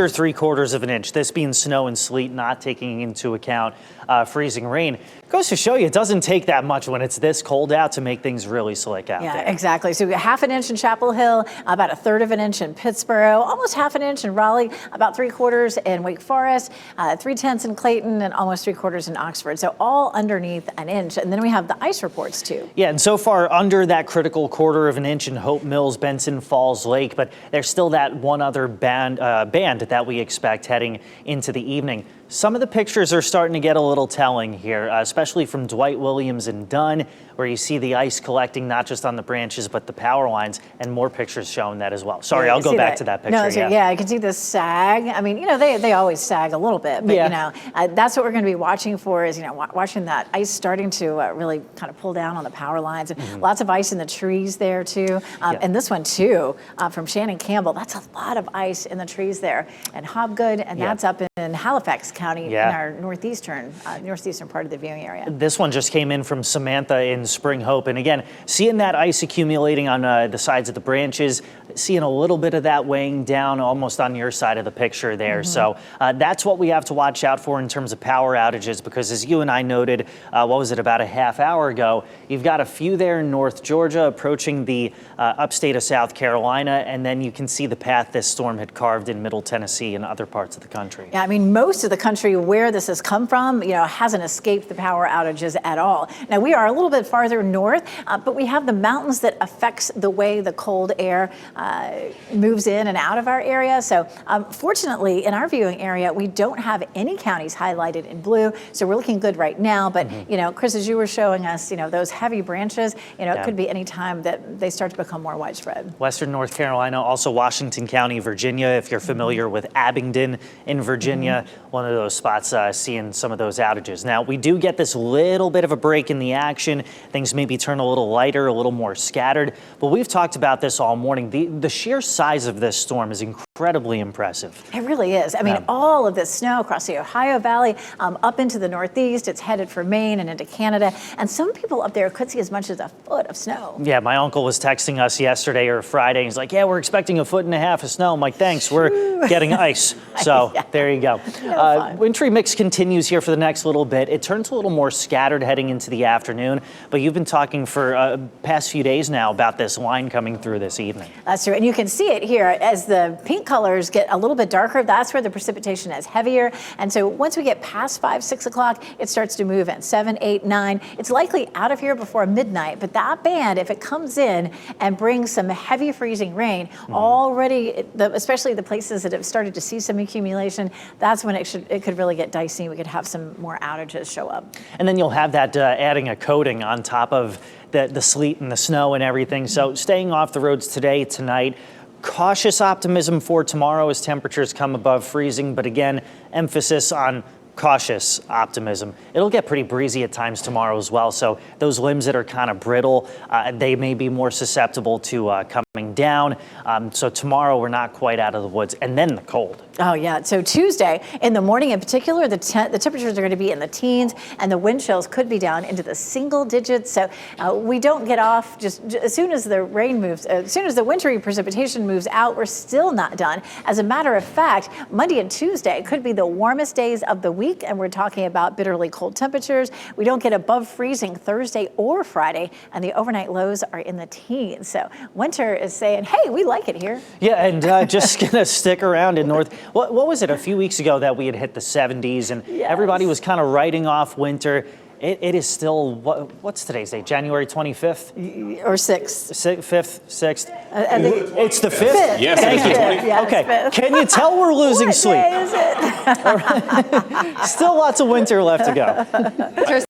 3/4 of an inch, this being snow and sleet, not taking into account freezing rain. Goes to show you it doesn't take that much when it's this cold out to make things really slick out there. Yeah, exactly. So we got 1/2 inch in Chapel Hill, about 1/3 of an inch in Pittsburgh, almost 1/2 inch in Raleigh, about 3/4 in Wake Forest, 3/10 in Clayton, and almost 3/4 in Oxford. So all underneath an inch. And then we have the ice reports too. Yeah, and so far under that critical 1/4 of an inch in Hope Mills, Benson Falls Lake, but there's still that one other band that we expect heading into the evening. Some of the pictures are starting to get a little telling here, especially from Dwight Williams and Dunn, where you see the ice collecting not just on the branches, but the power lines, and more pictures showing that as well. Sorry, Yeah, I'll go back to that picture. No, so, yeah, I can see the sag. I mean, they always sag a little bit, but that's what we're going to be watching for is, watching that ice starting to really kind of pull down on the power lines. Lots of ice in the trees there too. And this one too, from Shannon Campbell, that's a lot of ice in the trees there. And Hobgood, and that's up in Halifax County in our northeastern part of the viewing area. This one just came in from Samantha in Spring Hope. And again, seeing that ice accumulating on the sides of the branches, seeing a little bit of that weighing down almost on your side of the picture there. So that's what we have to watch out for in terms of power outages, because as you and I noted, what was it, about a half hour ago, you've got a few there in North Georgia approaching the upstate of South Carolina, and then you can see the path this storm had carved in Middle Tennessee and other parts of the country. Yeah, I mean, most of the country where this has come from, hasn't escaped the power outages at all. Now, we are a little bit farther north, but we have the mountains that affects the way the cold air moves in and out of our area. So fortunately, in our viewing area, we don't have any counties highlighted in blue. So we're looking good right now. But, Chris, as you were showing us, those heavy branches, it could be any time that they start to become more widespread. Western North Carolina, also Washington County, Virginia, if you're familiar with Abingdon in Virginia, one of those spots seeing some of those outages. Now, we do get this little bit of a break in the action. Things maybe turn a little lighter, a little more scattered. But we've talked about this all morning. The sheer size of this storm is incredibly impressive. It really is. I mean, all of this snow across the Ohio Valley, up into the Northeast. It's headed for Maine and into Canada. And some people up there could see as much as a foot of snow. Yeah, my uncle was texting us yesterday or Friday. He's like, yeah, we're expecting 1.5 feet of snow. I'm like, thanks, we're getting ice. So there you go. Wintry mix continues here for the next little bit. It turns a little more scattered heading into the afternoon, but you've been talking for past few days now about this line coming through this evening. That's true, and you can see it here as the pink colors get a little bit darker. That's where the precipitation is heavier, and so once we get past 5, 6 o'clock, it starts to move at 7, 8, 9. It's likely out of here before midnight, but that band, if it comes in and brings some heavy freezing rain, already, especially the places that have started to see some accumulation, that's when it could really get dicey. We could have some more outages show up. And then you'll have that adding a coating on top of the sleet and the snow and everything. So staying off the roads today, tonight. Cautious optimism for tomorrow as temperatures come above freezing, but again, emphasis on cautious optimism. It'll get pretty breezy at times tomorrow as well. So those limbs that are kind of brittle, they may be more susceptible to coming down. So tomorrow we're not quite out of the woods. And then the cold. Oh, yeah. So Tuesday in the morning in particular, the temperatures are going to be in the teens and the wind chills could be down into the single digits. So we don't get off just as soon as the rain moves, as soon as the wintry precipitation moves out, we're still not done. As a matter of fact, Monday and Tuesday could be the warmest days of the week. And we're talking about bitterly cold temperatures. We don't get above freezing Thursday or Friday, and the overnight lows are in the teens. So winter is saying, hey, we like it here. Yeah, and just going to stick around in North. What was it a few weeks ago that we had hit the 70s and everybody was kind of writing off winter? It is still, what's today's date? January 25th? Or 6th. 5th, 6th? It's the 5th? Yes, thank you. Yeah, okay, can you tell we're losing sleep? What day is it? Still lots of winter left to go.